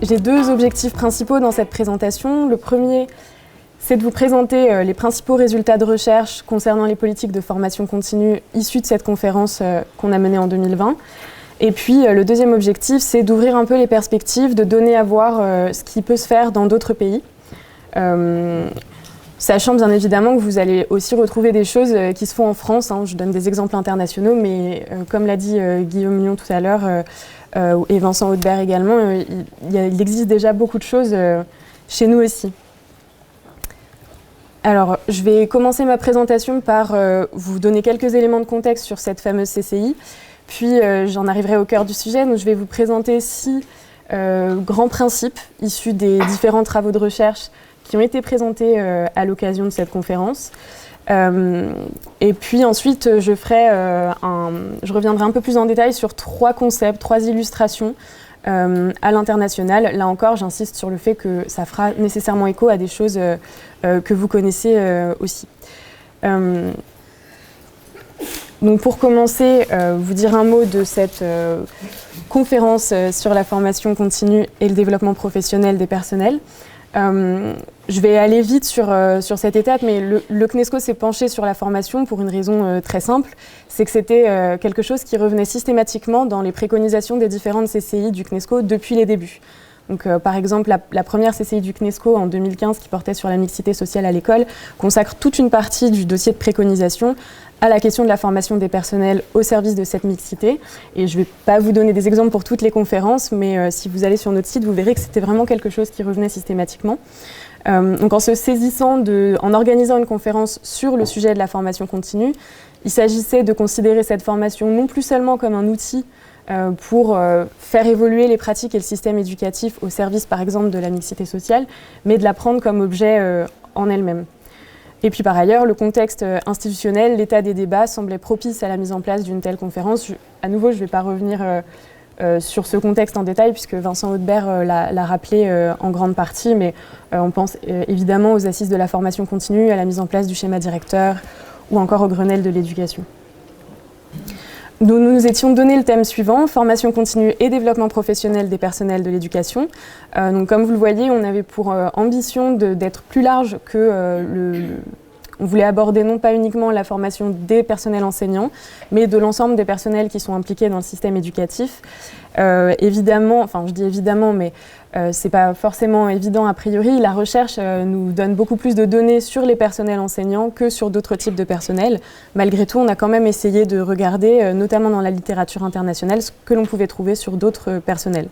j'ai deux objectifs principaux dans cette présentation. Le premier, c'est de vous présenter les principaux résultats de recherche concernant les politiques de formation continue issues de cette conférence qu'on a menée en 2020. Et puis le deuxième objectif, c'est d'ouvrir un peu les perspectives, de donner à voir ce qui peut se faire dans d'autres pays. Sachant bien évidemment que vous allez aussi retrouver des choses qui se font en France. Je donne des exemples internationaux, mais comme l'a dit Guillaume Lyon tout à l'heure, et Vincent Audebert également, il existe déjà beaucoup de choses chez nous aussi. Alors, je vais commencer ma présentation par vous donner quelques éléments de contexte sur cette fameuse CCI, puis j'en arriverai au cœur du sujet. Donc, je vais vous présenter 6 grands principes issus des différents travaux de recherche qui ont été présentés à l'occasion de cette conférence. Et puis ensuite, je reviendrai un peu plus en détail sur 3 concepts, 3 illustrations à l'international. Là encore, j'insiste sur le fait que ça fera nécessairement écho à des choses que vous connaissez aussi. Donc pour commencer, vous dire un mot de cette conférence sur la formation continue et le développement professionnel des personnels. Je vais aller vite sur cette étape, mais le CNESCO s'est penché sur la formation pour une raison très simple, c'est que c'était quelque chose qui revenait systématiquement dans les préconisations des différentes CCI du CNESCO depuis les débuts. Donc, par exemple, la première CCI du CNESCO en 2015, qui portait sur la mixité sociale à l'école, consacre toute une partie du dossier de préconisation à la question de la formation des personnels au service de cette mixité. Et je ne vais pas vous donner des exemples pour toutes les conférences, mais si vous allez sur notre site, vous verrez que c'était vraiment quelque chose qui revenait systématiquement. Donc en se saisissant en organisant une conférence sur le sujet de la formation continue, il s'agissait de considérer cette formation non plus seulement comme un outil pour faire évoluer les pratiques et le système éducatif au service par exemple de la mixité sociale, mais de la prendre comme objet en elle-même. Et puis par ailleurs, le contexte institutionnel, l'état des débats semblait propice à la mise en place d'une telle conférence. À nouveau, je ne vais pas revenir sur ce contexte en détail, puisque Vincent Audebert l'a rappelé en grande partie, mais on pense évidemment aux assises de la formation continue, à la mise en place du schéma directeur, ou encore au Grenelle de l'éducation. Nous nous étions donné le thème suivant, formation continue et développement professionnel des personnels de l'éducation. Donc comme vous le voyez, on avait pour ambition d'être plus large que on voulait aborder non pas uniquement la formation des personnels enseignants, mais de l'ensemble des personnels qui sont impliqués dans le système éducatif. Évidemment, enfin je dis évidemment, mais c'est pas forcément évident a priori, la recherche nous donne beaucoup plus de données sur les personnels enseignants que sur d'autres types de personnels. Malgré tout, on a quand même essayé de regarder, notamment dans la littérature internationale, ce que l'on pouvait trouver sur d'autres personnels.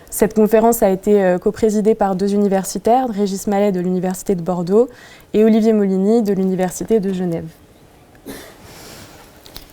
Cette conférence a été coprésidée par 2 universitaires, Régis Mallet de l'Université de Bordeaux et Olivier Molini de l'Université de Genève.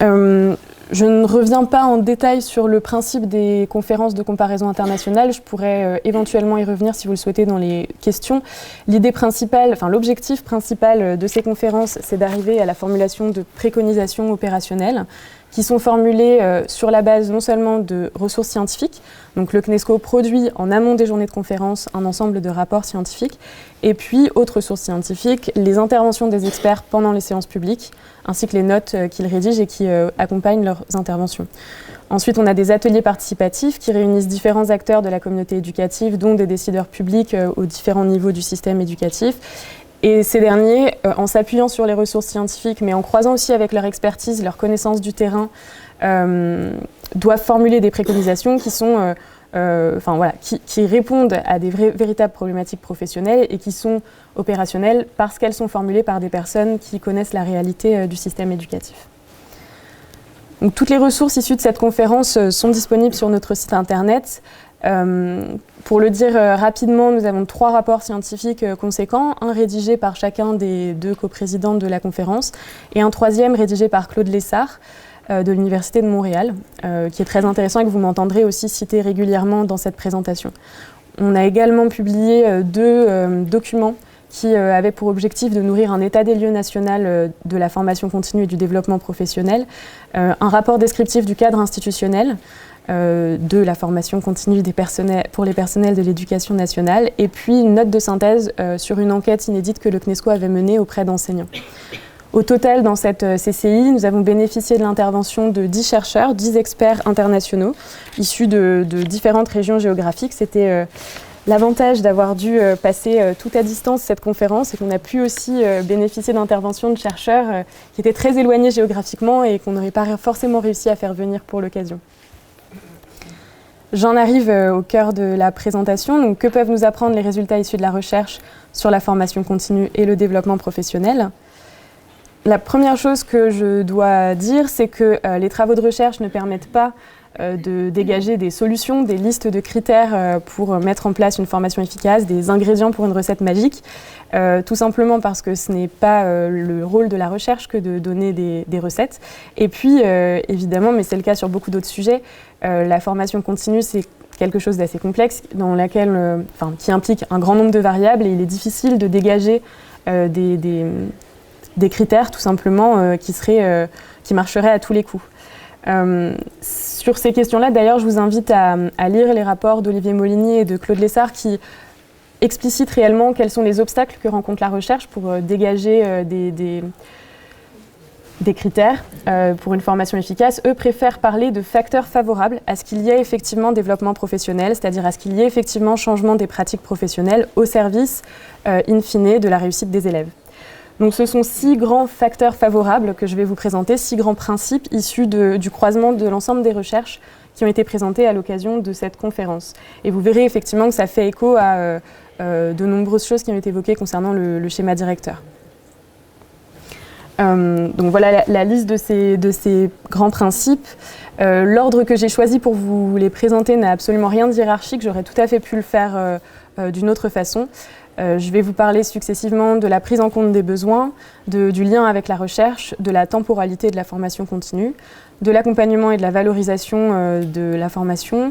Je ne reviens pas en détail sur le principe des conférences de comparaison internationale. Je pourrais éventuellement y revenir si vous le souhaitez dans les questions. L'objectif principal de ces conférences, c'est d'arriver à la formulation de préconisations opérationnelles qui sont formulées sur la base non seulement de ressources scientifiques, donc le CNESCO produit en amont des journées de conférences un ensemble de rapports scientifiques, et puis autres sources scientifiques, les interventions des experts pendant les séances publiques, ainsi que les notes qu'ils rédigent et qui accompagnent leurs interventions. Ensuite, on a des ateliers participatifs qui réunissent différents acteurs de la communauté éducative, dont des décideurs publics aux différents niveaux du système éducatif. Et ces derniers, en s'appuyant sur les ressources scientifiques, mais en croisant aussi avec leur expertise, leur connaissance du terrain, doivent formuler des préconisations qui sont, qui répondent à des véritables problématiques professionnelles et qui sont opérationnelles parce qu'elles sont formulées par des personnes qui connaissent la réalité du système éducatif. Donc, toutes les ressources issues de cette conférence sont disponibles sur notre site internet. Pour le dire rapidement, nous avons 3 rapports scientifiques conséquents, un rédigé par chacun des 2 coprésidentes de la conférence et un 3e rédigé par Claude Lessard de l'Université de Montréal, qui est très intéressant et que vous m'entendrez aussi citer régulièrement dans cette présentation. On a également publié 2 documents qui avaient pour objectif de nourrir un état des lieux national de la formation continue et du développement professionnel, un rapport descriptif du cadre institutionnel de la formation continue pour les personnels de l'éducation nationale, et puis une note de synthèse sur une enquête inédite que le CNESCO avait menée auprès d'enseignants. Au total, dans cette CCI, nous avons bénéficié de l'intervention de 10 chercheurs, 10 experts internationaux, issus de différentes régions géographiques. C'était L'avantage d'avoir dû passer tout à distance cette conférence, c'est qu'on a pu aussi bénéficier d'interventions de chercheurs qui étaient très éloignés géographiquement et qu'on n'aurait pas forcément réussi à faire venir pour l'occasion. J'en arrive au cœur de la présentation. Donc, que peuvent nous apprendre les résultats issus de la recherche sur la formation continue et le développement professionnel ? La première chose que je dois dire, c'est que les travaux de recherche ne permettent pas de dégager des solutions, des listes de critères pour mettre en place une formation efficace, des ingrédients pour une recette magique, tout simplement parce que ce n'est pas le rôle de la recherche que de donner des recettes. Et puis, évidemment, mais c'est le cas sur beaucoup d'autres sujets, la formation continue, c'est quelque chose d'assez complexe dans laquelle, qui implique un grand nombre de variables et il est difficile de dégager des critères, tout simplement, qui marcheraient à tous les coups. Sur ces questions-là, d'ailleurs, je vous invite à lire les rapports d'Olivier Molinier et de Claude Lessard qui explicitent réellement quels sont les obstacles que rencontre la recherche pour dégager des critères pour une formation efficace. Eux préfèrent parler de facteurs favorables à ce qu'il y ait effectivement développement professionnel, c'est-à-dire à ce qu'il y ait effectivement changement des pratiques professionnelles au service, in fine, de la réussite des élèves. Donc ce sont 6 grands facteurs favorables que je vais vous présenter, 6 grands principes issus du croisement de l'ensemble des recherches qui ont été présentées à l'occasion de cette conférence. Et vous verrez effectivement que ça fait écho à de nombreuses choses qui ont été évoquées concernant le schéma directeur. Donc voilà la liste de ces grands principes. L'ordre que j'ai choisi pour vous les présenter n'a absolument rien de hiérarchique, j'aurais tout à fait pu le faire d'une autre façon. Je vais vous parler successivement de la prise en compte des besoins, du lien avec la recherche, de la temporalité de la formation continue, de l'accompagnement et de la valorisation de la formation,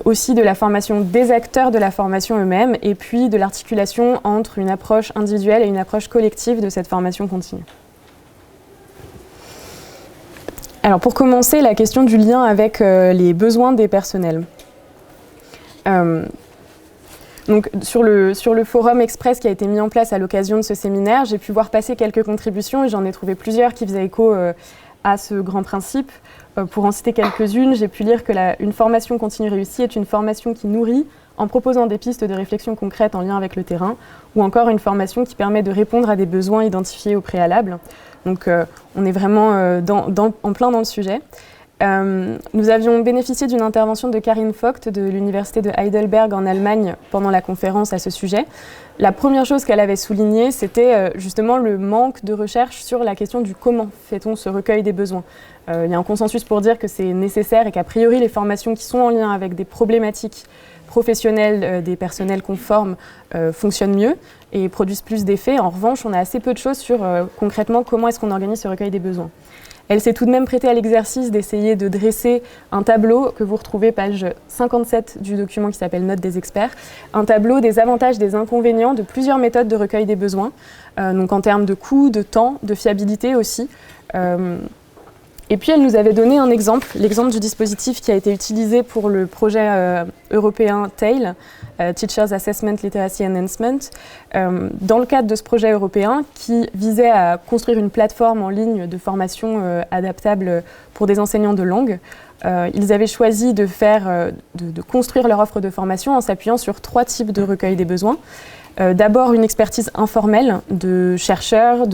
aussi de la formation des acteurs de la formation eux-mêmes, et puis de l'articulation entre une approche individuelle et une approche collective de cette formation continue. Alors pour commencer, la question du lien avec les besoins des personnels. Donc, sur le forum express qui a été mis en place à l'occasion de ce séminaire, j'ai pu voir passer quelques contributions et j'en ai trouvé plusieurs qui faisaient écho à ce grand principe. Pour en citer quelques-unes, j'ai pu lire une formation continue réussie est une formation qui nourrit en proposant des pistes de réflexion concrètes en lien avec le terrain, ou encore une formation qui permet de répondre à des besoins identifiés au préalable. Donc on est vraiment en plein dans le sujet. Nous avions bénéficié d'une intervention de Karin Vogt de l'université de Heidelberg en Allemagne pendant la conférence à ce sujet. La première chose qu'elle avait soulignée, c'était justement le manque de recherche sur la question du comment fait-on ce recueil des besoins. Il y a un consensus pour dire que c'est nécessaire et qu'a priori les formations qui sont en lien avec des problématiques professionnelles des personnels qu'on forme fonctionnent mieux et produisent plus d'effets. En revanche, on a assez peu de choses sur concrètement comment est-ce qu'on organise ce recueil des besoins. Elle s'est tout de même prêtée à l'exercice d'essayer de dresser un tableau que vous retrouvez page 57 du document qui s'appelle Notes des experts, un tableau des avantages, des inconvénients de plusieurs méthodes de recueil des besoins, donc en termes de coût, de temps, de fiabilité aussi. Et puis elle nous avait donné un exemple, l'exemple du dispositif qui a été utilisé pour le projet européen TAIL, Teachers Assessment Literacy Enhancement, dans le cadre de ce projet européen qui visait à construire une plateforme en ligne de formation adaptable pour des enseignants de langue. Ils avaient choisi de construire leur offre de formation en s'appuyant sur 3 types de recueil des besoins. D'abord une expertise informelle de chercheurs,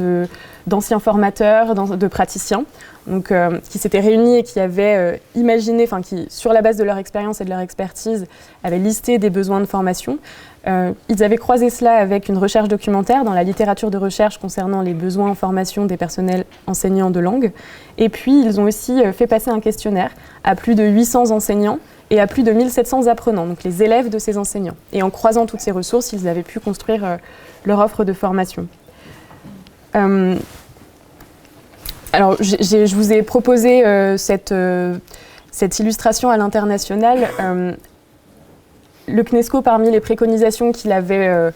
d'anciens formateurs, de praticiens, donc, qui s'étaient réunis et qui avaient imaginé, qui, sur la base de leur expérience et de leur expertise, avaient listé des besoins de formation. Ils avaient croisé cela avec une recherche documentaire dans la littérature de recherche concernant les besoins en formation des personnels enseignants de langue. Et puis, ils ont aussi fait passer un questionnaire à plus de 800 enseignants et à plus de 1700 apprenants, donc les élèves de ces enseignants. Et en croisant toutes ces ressources, ils avaient pu construire leur offre de formation. Alors, je vous ai proposé cette illustration à l'international. Le CNESCO, parmi les préconisations qu'il avait,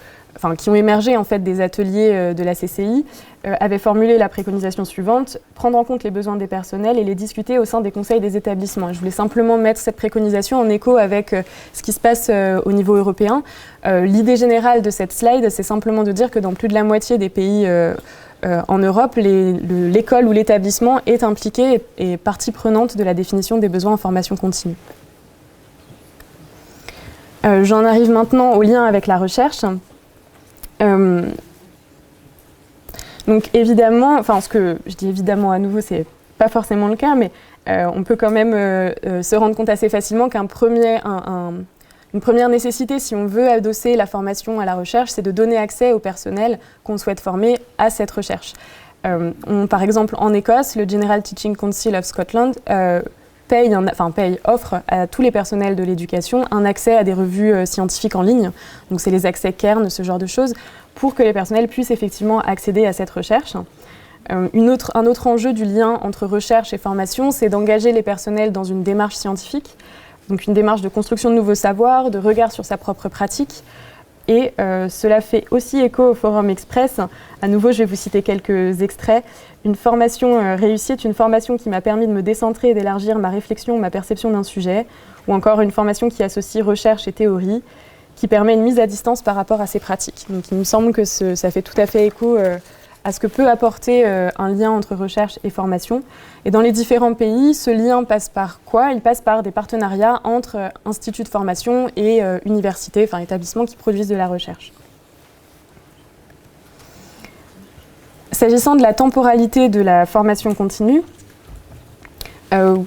qui ont émergé en fait des ateliers de la CCI, avait formulé la préconisation suivante: prendre en compte les besoins des personnels et les discuter au sein des conseils des établissements. Et je voulais simplement mettre cette préconisation en écho avec ce qui se passe au niveau européen. L'idée générale de cette slide, c'est simplement de dire que dans plus de la moitié des pays en Europe, l'école ou l'établissement est impliqué et partie prenante de la définition des besoins en formation continue. J'en arrive maintenant au lien avec la recherche. Donc évidemment, enfin ce que je dis évidemment à nouveau, c'est pas forcément le cas, mais on peut quand même se rendre compte assez facilement qu'une première nécessité, si on veut adosser la formation à la recherche, c'est de donner accès au personnel qu'on souhaite former à cette recherche. Par exemple, en Écosse, le General Teaching Council of Scotland offre à tous les personnels de l'éducation un accès à des revues scientifiques en ligne. Donc c'est les accès Cairn, ce genre de choses, pour que les personnels puissent effectivement accéder à cette recherche. Un autre enjeu du lien entre recherche et formation, c'est d'engager les personnels dans une démarche scientifique, donc une démarche de construction de nouveaux savoirs, de regard sur sa propre pratique. Et cela fait aussi écho au Forum Express. À nouveau, je vais vous citer quelques extraits. Une formation réussie est une formation qui m'a permis de me décentrer et d'élargir ma réflexion, ma perception d'un sujet. Ou encore une formation qui associe recherche et théorie, qui permet une mise à distance par rapport à ses pratiques. Donc il me semble que ça fait tout à fait écho à ce que peut apporter un lien entre recherche et formation. Et dans les différents pays, ce lien passe par quoi? Il passe par des partenariats entre instituts de formation et universités, enfin établissements qui produisent de la recherche. S'agissant de la temporalité de la formation continue,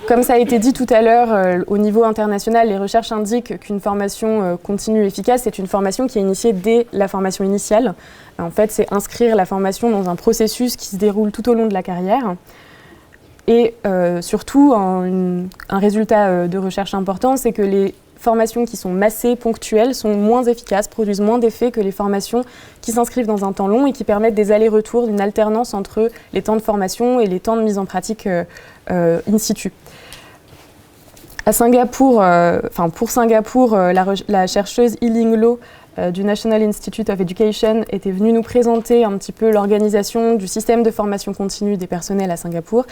comme ça a été dit tout à l'heure, au niveau international, les recherches indiquent qu'une formation continue efficace est une formation qui est initiée dès la formation initiale. En fait, c'est inscrire la formation dans un processus qui se déroule tout au long de la carrière. Et surtout, un résultat de recherche important, c'est que les formations qui sont massées, ponctuelles, sont moins efficaces, produisent moins d'effets que les formations qui s'inscrivent dans un temps long et qui permettent des allers-retours, d'une alternance entre les temps de formation et les temps de mise en pratique in situ. À Singapour, pour Singapour, la chercheuse Yi-Ling Loh du National Institute of Education était venue nous présenter un petit peu l'organisation du système de formation continue des personnels à Singapour.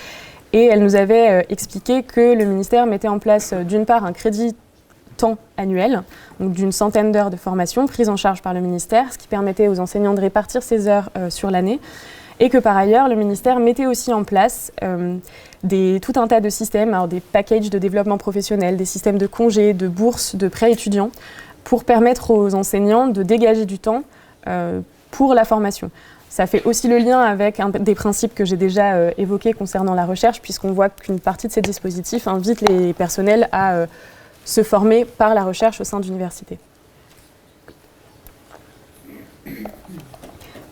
Et elle nous avait expliqué que le ministère mettait en place d'une part un crédit temps annuel, donc d'une centaine d'heures de formation prises en charge par le ministère, ce qui permettait aux enseignants de répartir ces heures sur l'année, et que par ailleurs, le ministère mettait aussi en place tout un tas de systèmes, alors des packages de développement professionnel, des systèmes de congés, de bourses, de prêts étudiants, pour permettre aux enseignants de dégager du temps pour la formation. Ça fait aussi le lien avec des principes que j'ai déjà évoqués concernant la recherche, puisqu'on voit qu'une partie de ces dispositifs invite les personnels à se former par la recherche au sein d'universités.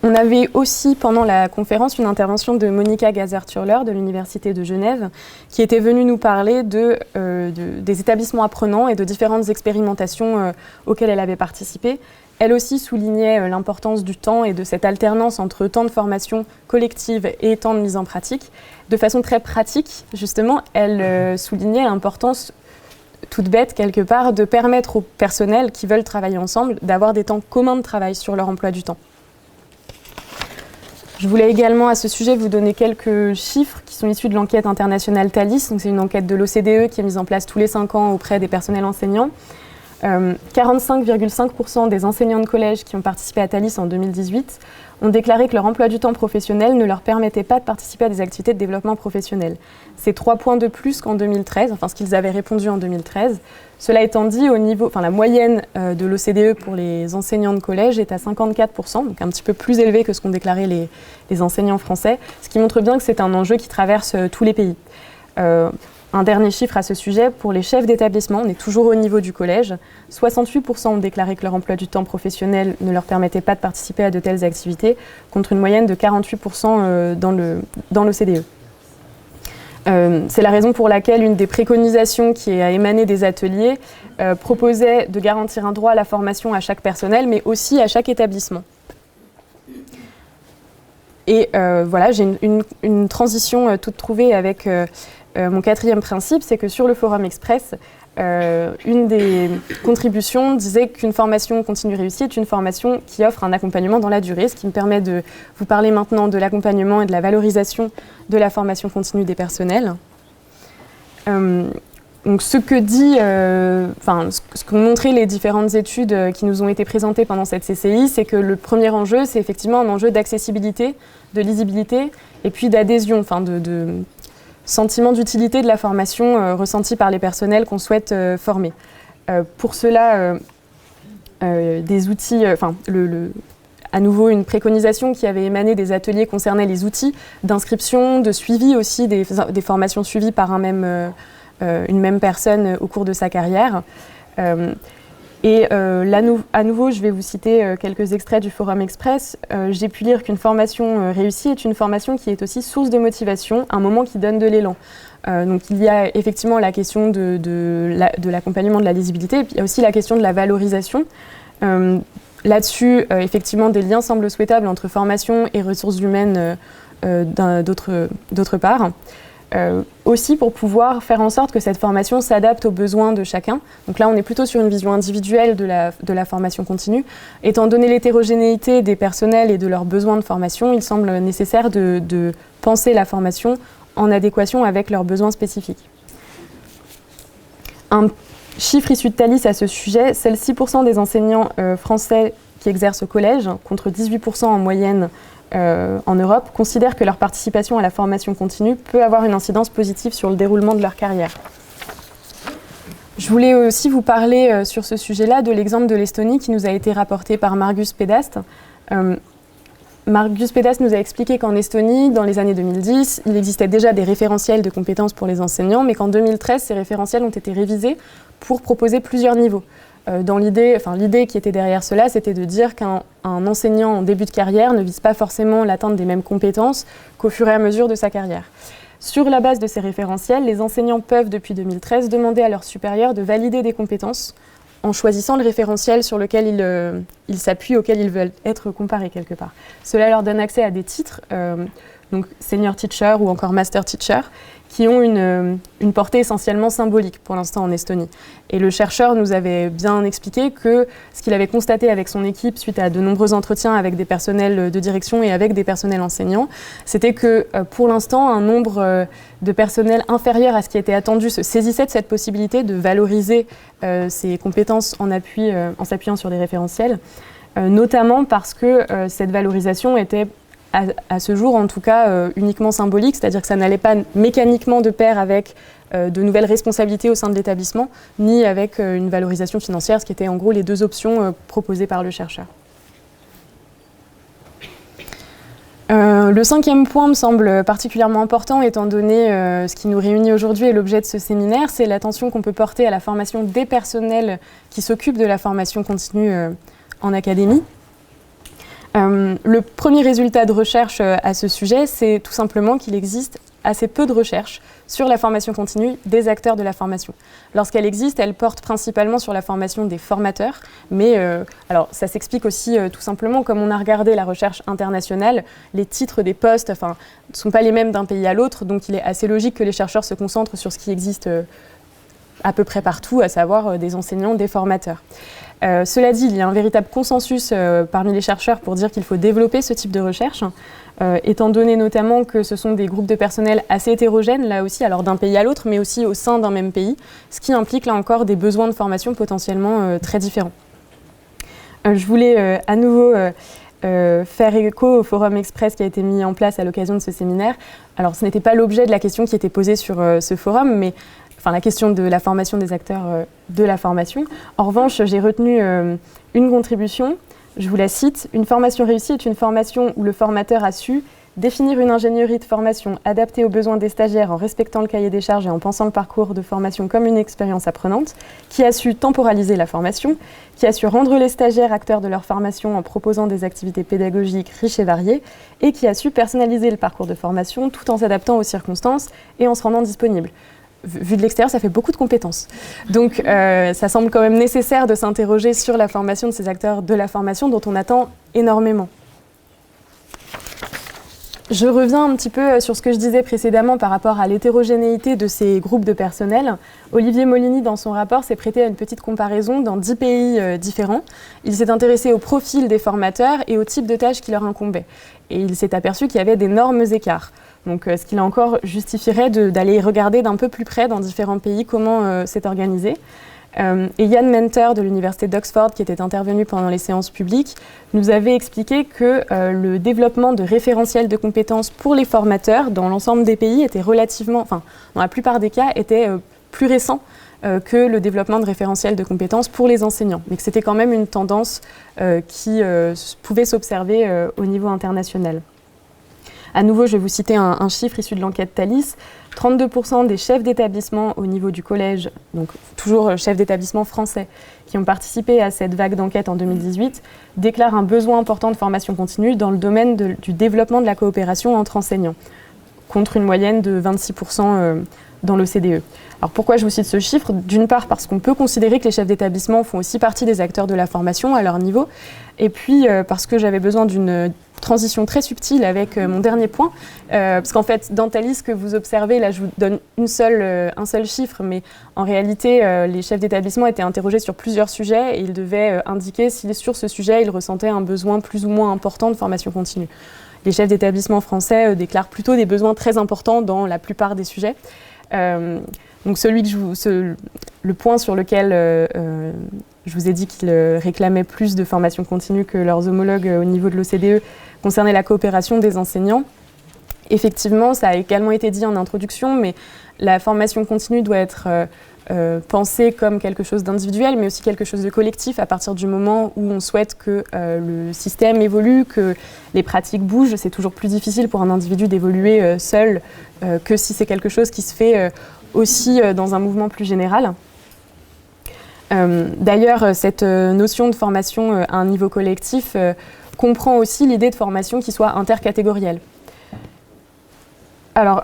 On avait aussi, pendant la conférence, une intervention de Monica Gazer-Turler de l'Université de Genève, qui était venue nous parler des établissements apprenants et de différentes expérimentations auxquelles elle avait participé. Elle aussi soulignait l'importance du temps et de cette alternance entre temps de formation collective et temps de mise en pratique. De façon très pratique, justement, elle soulignait l'importance toute bête, quelque part, de permettre aux personnels qui veulent travailler ensemble d'avoir des temps communs de travail sur leur emploi du temps. Je voulais également, à ce sujet, vous donner quelques chiffres qui sont issus de l'enquête internationale Thalys. Donc, c'est une enquête de l'OCDE qui est mise en place tous les 5 ans auprès des personnels enseignants. 45,5% des enseignants de collège qui ont participé à Thalys en 2018 ont déclaré que leur emploi du temps professionnel ne leur permettait pas de participer à des activités de développement professionnel. C'est 3 points de plus qu'en 2013, enfin ce qu'ils avaient répondu en 2013. Cela étant dit, la moyenne de l'OCDE pour les enseignants de collège est à 54%, donc un petit peu plus élevé que ce qu'ont déclaré les enseignants français, ce qui montre bien que c'est un enjeu qui traverse tous les pays. Un dernier chiffre à ce sujet, pour les chefs d'établissement, on est toujours au niveau du collège. 68% ont déclaré que leur emploi du temps professionnel ne leur permettait pas de participer à de telles activités, contre une moyenne de 48% dans l'OCDE. C'est la raison pour laquelle une des préconisations qui a émané des ateliers proposait de garantir un droit à la formation à chaque personnel, mais aussi à chaque établissement. Et voilà, j'ai une transition toute trouvée avec mon 4e principe, c'est que sur le Forum Express, une des contributions disait qu'une formation continue réussie est une formation qui offre un accompagnement dans la durée, ce qui me permet de vous parler maintenant de l'accompagnement et de la valorisation de la formation continue des personnels. Donc ce qu'ont montré les différentes études qui nous ont été présentées pendant cette CCI, c'est que le premier enjeu, c'est effectivement un enjeu d'accessibilité, de lisibilité et puis d'adhésion, de sentiment d'utilité de la formation ressentie par les personnels qu'on souhaite former. Pour cela, des outils, à nouveau une préconisation qui avait émané des ateliers concernait les outils d'inscription, de suivi aussi, des formations suivies par une même personne au cours de sa carrière. À nouveau, je vais vous citer quelques extraits du Forum Express. J'ai pu lire qu'une formation réussie est une formation qui est aussi source de motivation, un moment qui donne de l'élan. Donc il y a effectivement la question de l'accompagnement de la lisibilité, et puis il y a aussi la question de la valorisation. Là-dessus, effectivement, des liens semblent souhaitables entre formation et ressources humaines d'autre part. Aussi pour pouvoir faire en sorte que cette formation s'adapte aux besoins de chacun. Donc là, on est plutôt sur une vision individuelle de la formation continue. Étant donné l'hétérogénéité des personnels et de leurs besoins de formation, il semble nécessaire de penser la formation en adéquation avec leurs besoins spécifiques. Un chiffre issu de Thalys à ce sujet, seuls 6% des enseignants français qui exercent au collège, contre 18% en moyenne en Europe, considèrent que leur participation à la formation continue peut avoir une incidence positive sur le déroulement de leur carrière. Je voulais aussi vous parler sur ce sujet-là de l'exemple de l'Estonie qui nous a été rapporté par Margus Pedast. Margus Pedast nous a expliqué qu'en Estonie, dans les années 2010, il existait déjà des référentiels de compétences pour les enseignants, mais qu'en 2013, ces référentiels ont été révisés pour proposer plusieurs niveaux. L'idée qui était derrière cela, c'était de dire qu'un enseignant en début de carrière ne vise pas forcément l'atteinte des mêmes compétences qu'au fur et à mesure de sa carrière. Sur la base de ces référentiels, les enseignants peuvent, depuis 2013, demander à leurs supérieurs de valider des compétences en choisissant le référentiel sur lequel ils s'appuient, auquel ils veulent être comparés quelque part. Cela leur donne accès à des titres, donc senior teacher ou encore master teacher, qui ont une portée essentiellement symbolique pour l'instant en Estonie. Et le chercheur nous avait bien expliqué que ce qu'il avait constaté avec son équipe suite à de nombreux entretiens avec des personnels de direction et avec des personnels enseignants, c'était que pour l'instant, un nombre de personnels inférieur à ce qui était attendu se saisissait de cette possibilité de valoriser ses compétences en s'appuyant sur des référentiels, notamment parce que cette valorisation était à ce jour, en tout cas, uniquement symbolique, c'est-à-dire que ça n'allait pas mécaniquement de pair avec de nouvelles responsabilités au sein de l'établissement, ni avec une valorisation financière, ce qui étaient en gros les deux options proposées par le chercheur. Le cinquième point me semble particulièrement important, étant donné ce qui nous réunit aujourd'hui et l'objet de ce séminaire, c'est l'attention qu'on peut porter à la formation des personnels qui s'occupent de la formation continue en académie. Le premier résultat de recherche à ce sujet, c'est tout simplement qu'il existe assez peu de recherches sur la formation continue des acteurs de la formation. Lorsqu'elle existe, elle porte principalement sur la formation des formateurs, mais alors ça s'explique aussi tout simplement, comme on a regardé la recherche internationale, les titres des postes ne sont pas les mêmes d'un pays à l'autre, donc il est assez logique que les chercheurs se concentrent sur ce qui existe à peu près partout, à savoir des enseignants, des formateurs. Cela dit, il y a un véritable consensus parmi les chercheurs pour dire qu'il faut développer ce type de recherche, étant donné notamment que ce sont des groupes de personnel assez hétérogènes, là aussi, alors d'un pays à l'autre, mais aussi au sein d'un même pays, ce qui implique là encore des besoins de formation potentiellement très différents. Je voulais à nouveau faire écho au Forum Express qui a été mis en place à l'occasion de ce séminaire. Alors ce n'était pas l'objet de la question qui était posée sur ce forum, mais la question de la formation des acteurs de la formation. En revanche, j'ai retenu une contribution, je vous la cite. « Une formation réussie est une formation où le formateur a su définir une ingénierie de formation adaptée aux besoins des stagiaires en respectant le cahier des charges et en pensant le parcours de formation comme une expérience apprenante, qui a su temporaliser la formation, qui a su rendre les stagiaires acteurs de leur formation en proposant des activités pédagogiques riches et variées, et qui a su personnaliser le parcours de formation tout en s'adaptant aux circonstances et en se rendant disponible. » Vu de l'extérieur, ça fait beaucoup de compétences. Donc, ça semble quand même nécessaire de s'interroger sur la formation de ces acteurs de la formation dont on attend énormément. Je reviens un petit peu sur ce que je disais précédemment par rapport à l'hétérogénéité de ces groupes de personnel. Olivier Molini, dans son rapport, s'est prêté à une petite comparaison dans 10 pays différents. Il s'est intéressé au profil des formateurs et au type de tâches qui leur incombaient. Et il s'est aperçu qu'il y avait d'énormes écarts. Donc, ce qui là encore justifierait d'aller regarder d'un peu plus près dans différents pays comment c'est organisé. Et Yann Menter de l'université d'Oxford, qui était intervenu pendant les séances publiques, nous avait expliqué que le développement de référentiels de compétences pour les formateurs dans l'ensemble des pays était relativement, dans la plupart des cas, était plus récent que le développement de référentiels de compétences pour les enseignants, mais que c'était quand même une tendance qui pouvait s'observer au niveau international. À nouveau, je vais vous citer un chiffre issu de l'enquête Thalys. 32% des chefs d'établissement au niveau du collège, donc toujours chefs d'établissement français, qui ont participé à cette vague d'enquête en 2018, déclarent un besoin important de formation continue dans le domaine du développement de la coopération entre enseignants, contre une moyenne de 26% dans l'OCDE. Alors pourquoi je vous cite ce chiffre? D'une part parce qu'on peut considérer que les chefs d'établissement font aussi partie des acteurs de la formation à leur niveau, et puis parce que j'avais besoin d'une transition très subtile avec mon dernier point, parce qu'en fait dans Thalys, ce que vous observez, là je vous donne un seul chiffre, mais en réalité les chefs d'établissement étaient interrogés sur plusieurs sujets et ils devaient indiquer si sur ce sujet ils ressentaient un besoin plus ou moins important de formation continue. Les chefs d'établissement français déclarent plutôt des besoins très importants dans la plupart des sujets. Donc le point sur lequel je vous ai dit qu'ils réclamaient plus de formation continue que leurs homologues au niveau de l'OCDE concernait la coopération des enseignants. Effectivement, ça a également été dit en introduction, mais la formation continue doit être pensée comme quelque chose d'individuel, mais aussi quelque chose de collectif à partir du moment où on souhaite que le système évolue, que les pratiques bougent. C'est toujours plus difficile pour un individu d'évoluer seul que si c'est quelque chose qui se fait aussi dans un mouvement plus général. D'ailleurs, cette notion de formation à un niveau collectif comprend aussi l'idée de formation qui soit intercatégorielle. Alors,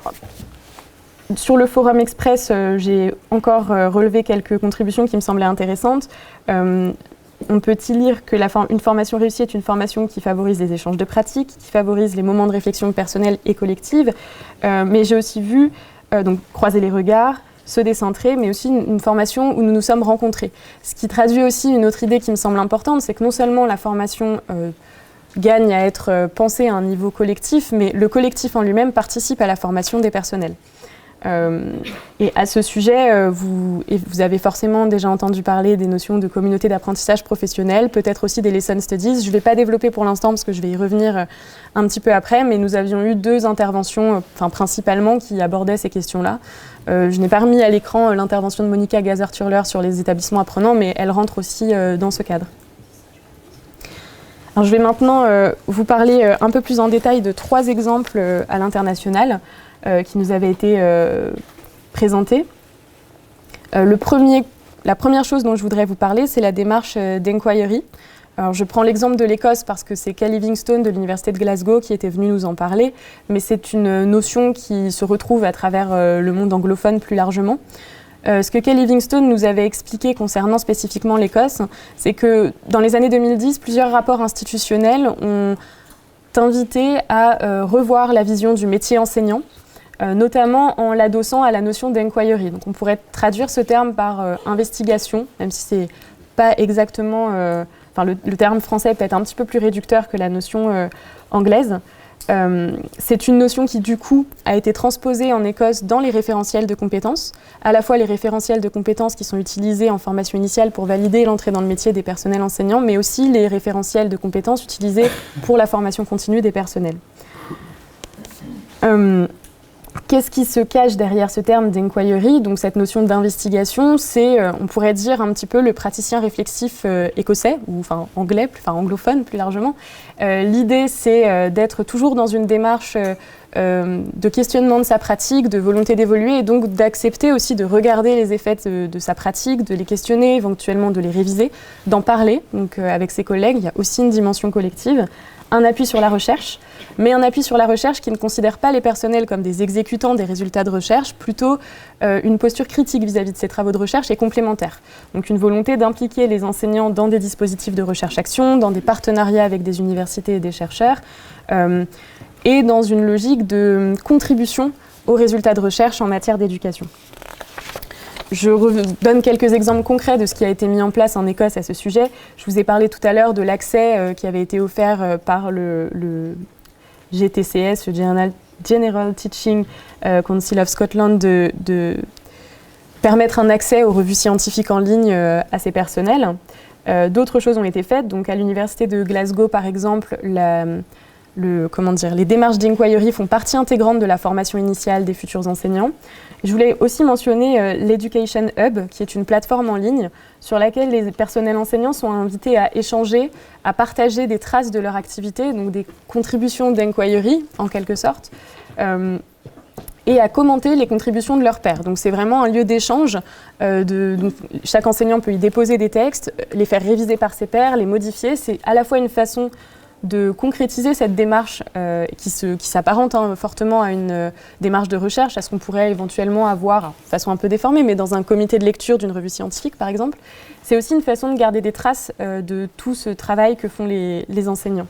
sur le Forum Express, j'ai encore relevé quelques contributions qui me semblaient intéressantes. On peut y lire que une formation réussie est une formation qui favorise les échanges de pratiques, qui favorise les moments de réflexion personnelle et collective. Mais j'ai aussi vu donc, croiser les regards, se décentrer, mais aussi une formation où nous nous sommes rencontrés. Ce qui traduit aussi une autre idée qui me semble importante, c'est que non seulement la formation gagne à être pensée à un niveau collectif, mais le collectif en lui-même participe à la formation des personnels. Et à ce sujet, vous avez forcément déjà entendu parler des notions de communauté d'apprentissage professionnel, peut-être aussi des lesson studies. Je ne vais pas développer pour l'instant parce que je vais y revenir un petit peu après, mais nous avions eu 2 interventions, principalement, qui abordaient ces questions-là. Je n'ai pas remis à l'écran l'intervention de Monica Gazer-Turler sur les établissements apprenants, mais elle rentre aussi dans ce cadre. Alors, je vais maintenant vous parler un peu plus en détail de 3 exemples à l'international qui nous avaient été présentés. La première chose dont je voudrais vous parler, c'est la démarche d'Enquiry. Alors, je prends l'exemple de l'Écosse parce que c'est Kay Livingstone de l'Université de Glasgow qui était venu nous en parler, mais c'est une notion qui se retrouve à travers le monde anglophone plus largement. Ce que Kay Livingstone nous avait expliqué concernant spécifiquement l'Écosse, c'est que dans les années 2010, plusieurs rapports institutionnels ont invité à revoir la vision du métier enseignant, notamment en l'adossant à la notion d'enquiry. Donc on pourrait traduire ce terme par investigation, même si c'est pas exactement... le terme français est peut-être un petit peu plus réducteur que la notion anglaise. C'est une notion qui, du coup, a été transposée en Écosse dans les référentiels de compétences, à la fois les référentiels de compétences qui sont utilisés en formation initiale pour valider l'entrée dans le métier des personnels enseignants, mais aussi les référentiels de compétences utilisés pour la formation continue des personnels. Qu'est-ce qui se cache derrière ce terme d'enquiry? Donc cette notion d'investigation, c'est, on pourrait dire un petit peu le praticien réflexif écossais, ou anglais, anglophone plus largement. L'idée, c'est d'être toujours dans une démarche de questionnement de sa pratique, de volonté d'évoluer, et donc d'accepter aussi de regarder les effets de sa pratique, de les questionner, éventuellement de les réviser, d'en parler. Donc avec ses collègues, il y a aussi une dimension collective. Un appui sur la recherche, mais un appui sur la recherche qui ne considère pas les personnels comme des exécutants des résultats de recherche, plutôt une posture critique vis-à-vis de ces travaux de recherche et complémentaire. Donc une volonté d'impliquer les enseignants dans des dispositifs de recherche-action, dans des partenariats avec des universités et des chercheurs, et dans une logique de contribution aux résultats de recherche en matière d'éducation. Je donne quelques exemples concrets de ce qui a été mis en place en Écosse à ce sujet. Je vous ai parlé tout à l'heure de l'accès qui avait été offert par le GTCS, le General Teaching Council of Scotland, de permettre un accès aux revues scientifiques en ligne à ces personnels. D'autres choses ont été faites. Donc à l'université de Glasgow, par exemple, les démarches d'enquiry font partie intégrante de la formation initiale des futurs enseignants. Je voulais aussi mentionner l'Education Hub, qui est une plateforme en ligne sur laquelle les personnels enseignants sont invités à échanger, à partager des traces de leur activité, donc des contributions d'inquiry en quelque sorte, et à commenter les contributions de leurs pairs. Donc c'est vraiment un lieu d'échange. Donc chaque enseignant peut y déposer des textes, les faire réviser par ses pairs, les modifier. C'est à la fois une façon de concrétiser cette démarche qui s'apparente fortement à une démarche de recherche, à ce qu'on pourrait éventuellement avoir, de façon un peu déformée, mais dans un comité de lecture d'une revue scientifique, par exemple. C'est aussi une façon de garder des traces de tout ce travail que font les enseignants.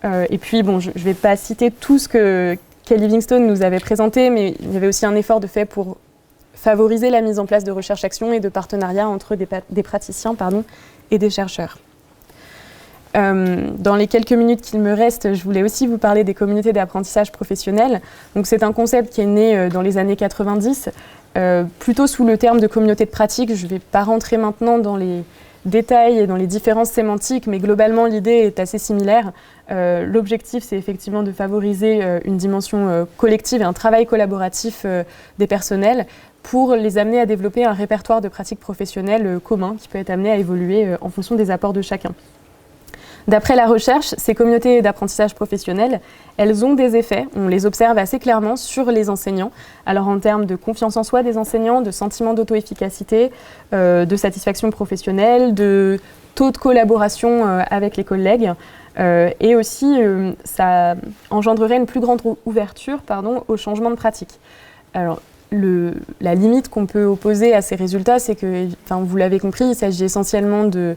Et puis, bon, je ne vais pas citer tout ce que Kay Livingstone nous avait présenté, mais il y avait aussi un effort de fait pour favoriser la mise en place de recherche-action et de partenariats entre des praticiens et des chercheurs. Dans les quelques minutes qu'il me reste, je voulais aussi vous parler des communautés d'apprentissage professionnel. Donc, c'est un concept qui est né dans les années 90, plutôt sous le terme de communauté de pratique. Je ne vais pas rentrer maintenant dans les détails et dans les différences sémantiques, mais globalement, l'idée est assez similaire. L'objectif, c'est effectivement de favoriser une dimension collective et un travail collaboratif des personnels pour les amener à développer un répertoire de pratiques professionnelles commun qui peut être amené à évoluer en fonction des apports de chacun. D'après la recherche, ces communautés d'apprentissage professionnel, elles ont des effets, on les observe assez clairement sur les enseignants, alors en termes de confiance en soi des enseignants, de sentiment d'auto-efficacité, de satisfaction professionnelle, de taux de collaboration avec les collègues, et aussi ça engendrerait une plus grande ouverture au changement de pratique. Alors, la limite qu'on peut opposer à ces résultats, c'est que, vous l'avez compris, il s'agit essentiellement de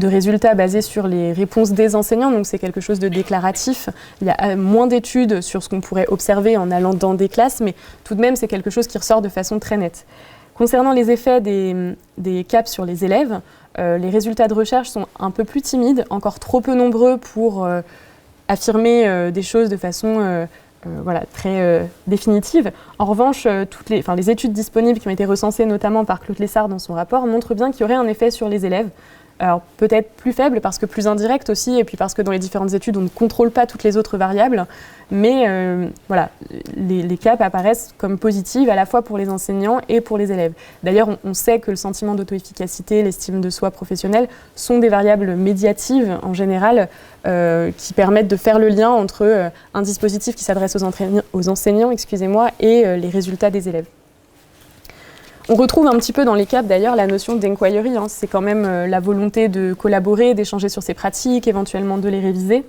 résultats basés sur les réponses des enseignants, donc c'est quelque chose de déclaratif. Il y a moins d'études sur ce qu'on pourrait observer en allant dans des classes, mais tout de même, c'est quelque chose qui ressort de façon très nette. Concernant les effets des CAP sur les élèves, les résultats de recherche sont un peu plus timides, encore trop peu nombreux pour affirmer des choses de façon très définitive. En revanche, les études disponibles qui ont été recensées notamment par Claude Lessard dans son rapport montrent bien qu'il y aurait un effet sur les élèves. Alors peut-être plus faible parce que plus indirect aussi, et puis parce que dans les différentes études on ne contrôle pas toutes les autres variables, mais les CAP apparaissent comme positives à la fois pour les enseignants et pour les élèves. D'ailleurs on sait que le sentiment d'auto-efficacité, l'estime de soi professionnelle sont des variables médiatives en général qui permettent de faire le lien entre un dispositif qui s'adresse aux enseignants et les résultats des élèves. On retrouve un petit peu dans les CAP d'ailleurs la notion d'inquiry, c'est quand même la volonté de collaborer, d'échanger sur ses pratiques, éventuellement de les réviser.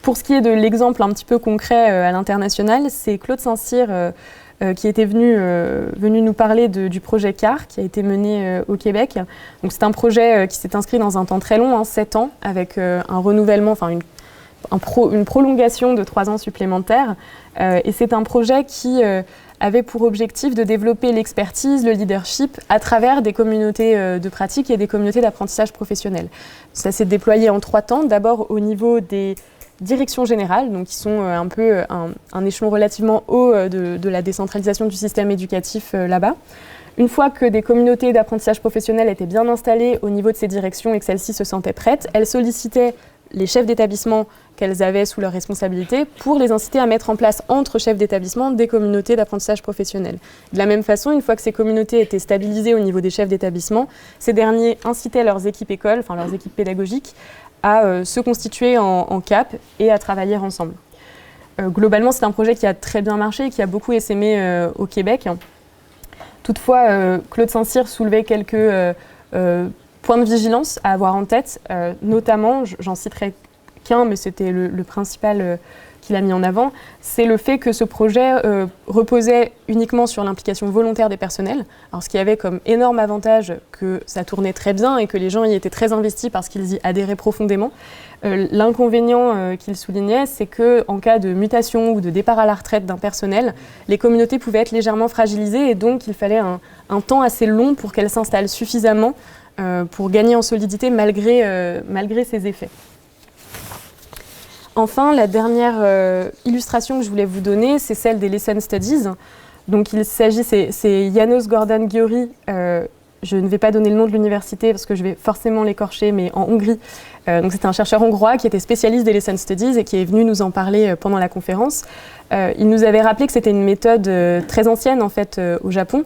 Pour ce qui est de l'exemple un petit peu concret à l'international, c'est Claude Saint-Cyr qui était venu nous parler du projet CAR qui a été mené au Québec. Donc c'est un projet qui s'est inscrit dans un temps très long, 7 ans, avec un renouvellement, une prolongation de 3 ans supplémentaires. Et c'est un projet qui avait pour objectif de développer l'expertise, le leadership à travers des communautés de pratique et des communautés d'apprentissage professionnel. Ça s'est déployé en 3 temps, d'abord au niveau des directions générales, donc qui sont un peu un échelon relativement haut de la décentralisation du système éducatif là-bas. Une fois que des communautés d'apprentissage professionnel étaient bien installées au niveau de ces directions et que celles-ci se sentaient prêtes, elles sollicitaient les chefs d'établissement qu'elles avaient sous leur responsabilité pour les inciter à mettre en place entre chefs d'établissement des communautés d'apprentissage professionnel. De la même façon, une fois que ces communautés étaient stabilisées au niveau des chefs d'établissement, ces derniers incitaient leurs équipes écoles, leurs équipes pédagogiques, à se constituer en CAP et à travailler ensemble. Globalement, c'est un projet qui a très bien marché et qui a beaucoup essaimé au Québec. Toutefois, Claude Saint-Cyr soulevait quelques points de vigilance à avoir en tête, notamment, j'en citerai qu'un, mais c'était le principal qu'il a mis en avant, c'est le fait que ce projet reposait uniquement sur l'implication volontaire des personnels, alors ce qui avait comme énorme avantage que ça tournait très bien et que les gens y étaient très investis parce qu'ils y adhéraient profondément. L'inconvénient qu'il soulignait, c'est qu'en cas de mutation ou de départ à la retraite d'un personnel, les communautés pouvaient être légèrement fragilisées et donc il fallait un temps assez long pour qu'elles s'installent suffisamment pour gagner en solidité malgré ces effets. Enfin, la dernière illustration que je voulais vous donner, c'est celle des Lesson Studies. Donc il s'agit, c'est János Gordon-Győri je ne vais pas donner le nom de l'université parce que je vais forcément l'écorcher, mais en Hongrie. Donc c'était un chercheur hongrois qui était spécialiste des Lesson Studies et qui est venu nous en parler pendant la conférence. Il nous avait rappelé que c'était une méthode très ancienne en fait au Japon.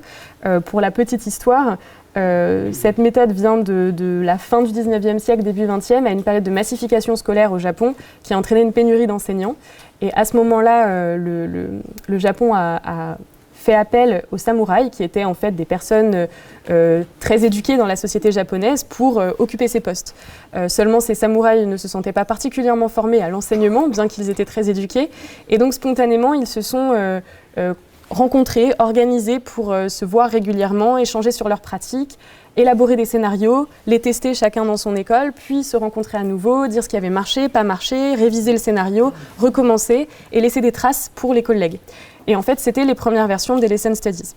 Pour la petite histoire, cette méthode vient de la fin du 19e siècle, début 20e, à une période de massification scolaire au Japon qui a entraîné une pénurie d'enseignants. Et à ce moment-là, le Japon a fait appel aux samouraïs, qui étaient en fait des personnes très éduquées dans la société japonaise, pour occuper ces postes. Seulement, ces samouraïs ne se sentaient pas particulièrement formés à l'enseignement, bien qu'ils étaient très éduqués. Et donc, spontanément, ils se sont rencontrés, organisés pour se voir régulièrement, échanger sur leurs pratiques, élaborer des scénarios, les tester chacun dans son école, puis se rencontrer à nouveau, dire ce qui avait marché, pas marché, réviser le scénario, recommencer et laisser des traces pour les collègues. Et en fait, c'était les premières versions des Lesson Studies.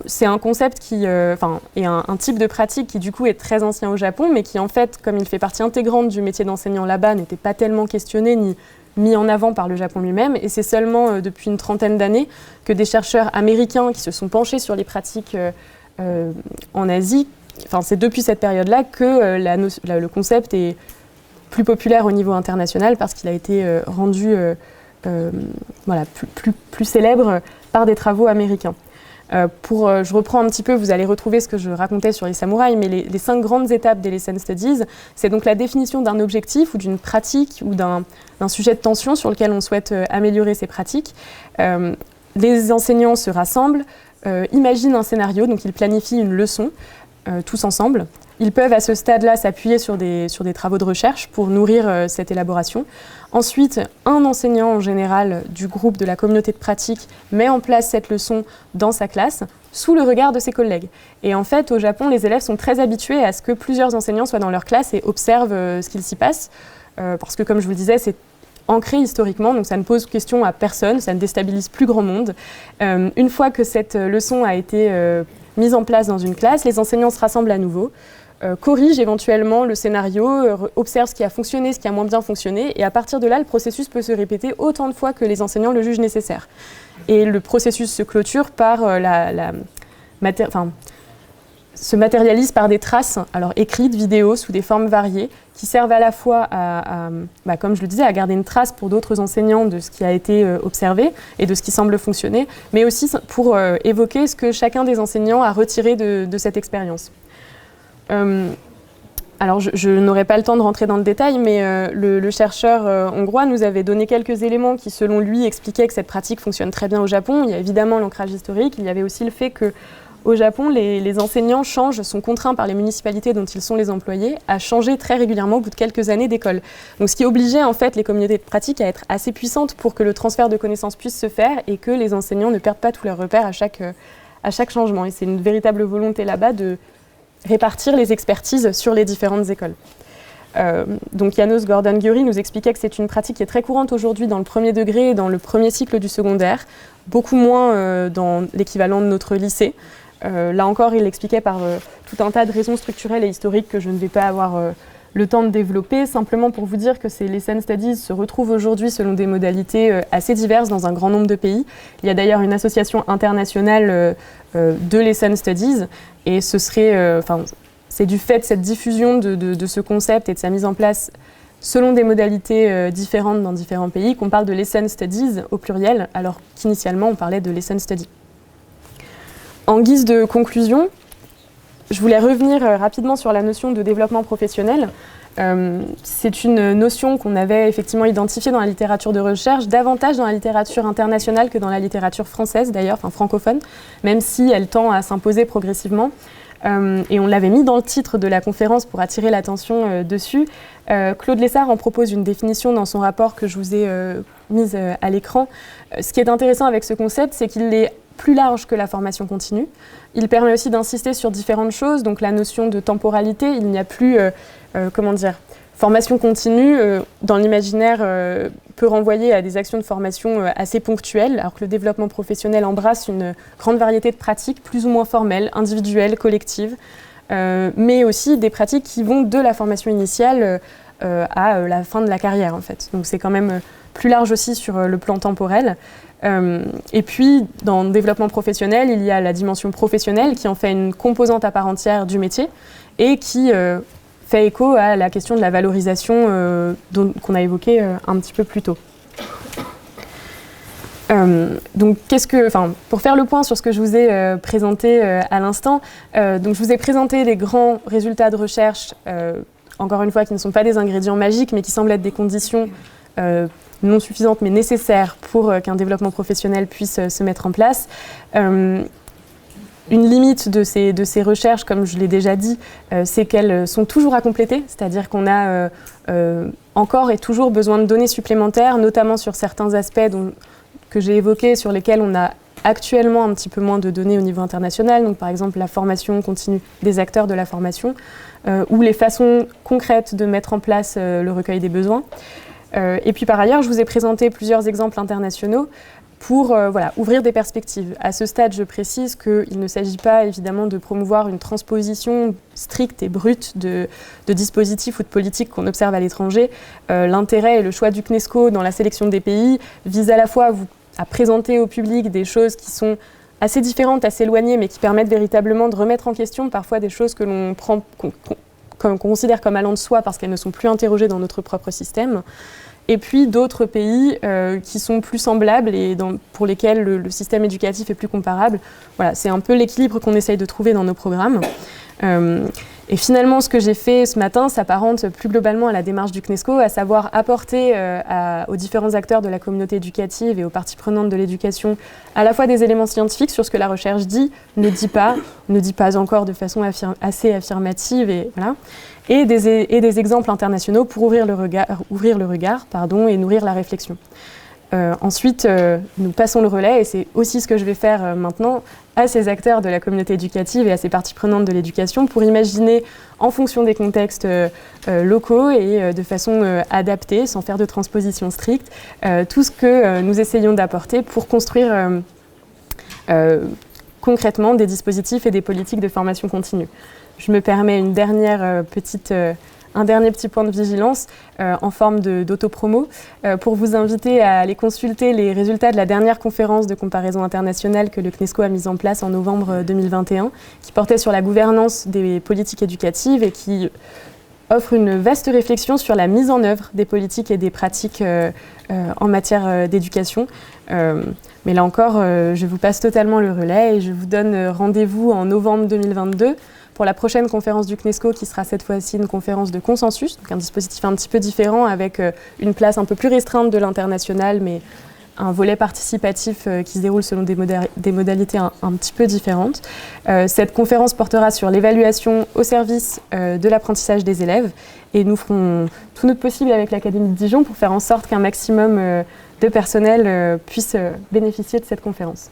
C'est un concept qui, et un type de pratique qui du coup est très ancien au Japon, mais qui en fait, comme il fait partie intégrante du métier d'enseignant là-bas, n'était pas tellement questionné ni mis en avant par le Japon lui-même. Et c'est seulement depuis une trentaine d'années que des chercheurs américains qui se sont penchés sur les pratiques en Asie, c'est depuis cette période-là que le concept est plus populaire au niveau international parce qu'il a été rendu plus célèbre par des travaux américains. Je reprends un petit peu, vous allez retrouver ce que je racontais sur les samouraïs, mais les 5 grandes étapes des Lesson Studies, c'est donc la définition d'un objectif ou d'une pratique ou d'un sujet de tension sur lequel on souhaite améliorer ces pratiques. Les enseignants se rassemblent, imaginent un scénario, donc ils planifient une leçon tous ensemble. Ils peuvent à ce stade-là s'appuyer sur des travaux de recherche pour nourrir cette élaboration. Ensuite, un enseignant en général du groupe de la communauté de pratique met en place cette leçon dans sa classe sous le regard de ses collègues. Et en fait, au Japon, les élèves sont très habitués à ce que plusieurs enseignants soient dans leur classe et observent ce qu'il s'y passe. Parce que, comme je vous le disais, c'est ancré historiquement, donc ça ne pose question à personne, ça ne déstabilise plus grand monde. Une fois que cette leçon a été mise en place dans une classe, les enseignants se rassemblent à nouveau, corrigent éventuellement le scénario, observent ce qui a fonctionné, ce qui a moins bien fonctionné, et à partir de là, le processus peut se répéter autant de fois que les enseignants le jugent nécessaire. Et le processus se clôture par se matérialise par des traces, alors écrites, vidéos, sous des formes variées, qui servent à la fois comme je le disais, à garder une trace pour d'autres enseignants de ce qui a été observé et de ce qui semble fonctionner, mais aussi pour évoquer ce que chacun des enseignants a retiré de cette expérience. Alors, je n'aurai pas le temps de rentrer dans le détail, mais le chercheur hongrois nous avait donné quelques éléments qui, selon lui, expliquaient que cette pratique fonctionne très bien au Japon. Il y a évidemment l'ancrage historique, il y avait aussi le fait qu'au Japon, les enseignants sont contraints par les municipalités dont ils sont les employés à changer très régulièrement au bout de quelques années d'école. Donc, ce qui obligeait en fait les communautés de pratique à être assez puissantes pour que le transfert de connaissances puisse se faire et que les enseignants ne perdent pas tous leurs repères à chaque changement. Et c'est une véritable volonté là-bas de répartir les expertises sur les différentes écoles. Donc János Gordon-Gyuri nous expliquait que c'est une pratique qui est très courante aujourd'hui dans le premier degré et dans le premier cycle du secondaire, beaucoup moins dans l'équivalent de notre lycée. Là encore, il l'expliquait par tout un tas de raisons structurelles et historiques que je ne vais pas avoir le temps de développer, simplement pour vous dire que ces Lesson Studies se retrouvent aujourd'hui selon des modalités assez diverses dans un grand nombre de pays. Il y a d'ailleurs une association internationale de Lesson Studies, et c'est du fait de cette diffusion de ce concept et de sa mise en place selon des modalités différentes dans différents pays qu'on parle de Lesson Studies au pluriel, alors qu'initialement on parlait de Lesson Study. En guise de conclusion, je voulais revenir rapidement sur la notion de développement professionnel. C'est une notion qu'on avait effectivement identifiée dans la littérature de recherche, davantage dans la littérature internationale que dans la littérature française d'ailleurs, francophone, même si elle tend à s'imposer progressivement. Et on l'avait mis dans le titre de la conférence pour attirer l'attention dessus. Claude Lessard en propose une définition dans son rapport que je vous ai mise à l'écran. Ce qui est intéressant avec ce concept, c'est qu'il est plus large que la formation continue. Il permet aussi d'insister sur différentes choses, donc la notion de temporalité, il n'y a plus, formation continue, dans l'imaginaire, peut renvoyer à des actions de formation assez ponctuelles, alors que le développement professionnel embrasse une grande variété de pratiques, plus ou moins formelles, individuelles, collectives, mais aussi des pratiques qui vont de la formation initiale à la fin de la carrière, en fait. Donc c'est quand même plus large aussi sur le plan temporel. Et puis, dans le développement professionnel, il y a la dimension professionnelle qui en fait une composante à part entière du métier et qui fait écho à la question de la valorisation qu'on a évoquée un petit peu plus tôt. Donc, pour faire le point sur ce que je vous ai présenté à l'instant, donc je vous ai présenté des grands résultats de recherche, encore une fois, qui ne sont pas des ingrédients magiques, mais qui semblent être des conditions non suffisantes, mais nécessaires pour qu'un développement professionnel puisse se mettre en place. Une limite de ces recherches, comme je l'ai déjà dit, c'est qu'elles sont toujours à compléter, c'est-à-dire qu'on a encore et toujours besoin de données supplémentaires, notamment sur certains aspects que j'ai évoqués, sur lesquels on a actuellement un petit peu moins de données au niveau international, donc par exemple la formation continue des acteurs de la formation, ou les façons concrètes de mettre en place le recueil des besoins. Et puis par ailleurs, je vous ai présenté plusieurs exemples internationaux pour ouvrir des perspectives. À ce stade, je précise qu'il ne s'agit pas évidemment de promouvoir une transposition stricte et brute de dispositifs ou de politiques qu'on observe à l'étranger. L'intérêt et le choix du CNESCO dans la sélection des pays vise à la fois à présenter au public des choses qui sont assez différentes, assez éloignées, mais qui permettent véritablement de remettre en question parfois des choses que l'on qu'on considère comme allant de soi parce qu'elles ne sont plus interrogées dans notre propre système. Et puis d'autres pays qui sont plus semblables et pour lesquels le système éducatif est plus comparable. Voilà, c'est un peu l'équilibre qu'on essaye de trouver dans nos programmes. Et finalement, ce que j'ai fait ce matin s'apparente plus globalement à la démarche du CNESCO, à savoir apporter aux différents acteurs de la communauté éducative et aux parties prenantes de l'éducation à la fois des éléments scientifiques sur ce que la recherche dit, ne dit pas encore de façon assez affirmative, et des exemples internationaux pour ouvrir le regard et nourrir la réflexion. Ensuite, nous passons le relais, et c'est aussi ce que je vais faire maintenant, à ces acteurs de la communauté éducative et à ces parties prenantes de l'éducation pour imaginer, en fonction des contextes locaux et de façon adaptée, sans faire de transposition stricte, tout ce que nous essayons d'apporter pour construire concrètement des dispositifs et des politiques de formation continue. Je me permets un dernier petit point de vigilance en forme d'autopromo pour vous inviter à aller consulter les résultats de la dernière conférence de comparaison internationale que le CNESCO a mise en place en novembre 2021, qui portait sur la gouvernance des politiques éducatives et qui offre une vaste réflexion sur la mise en œuvre des politiques et des pratiques en matière d'éducation. Mais là encore, je vous passe totalement le relais et je vous donne rendez-vous en novembre 2022 pour la prochaine conférence du CNESCO, qui sera cette fois-ci une conférence de consensus, donc un dispositif un petit peu différent avec une place un peu plus restreinte de l'international, mais un volet participatif qui se déroule selon des modalités un petit peu différentes. Cette conférence portera sur l'évaluation au service de l'apprentissage des élèves, et nous ferons tout notre possible avec l'Académie de Dijon pour faire en sorte qu'un maximum de personnel puisse bénéficier de cette conférence.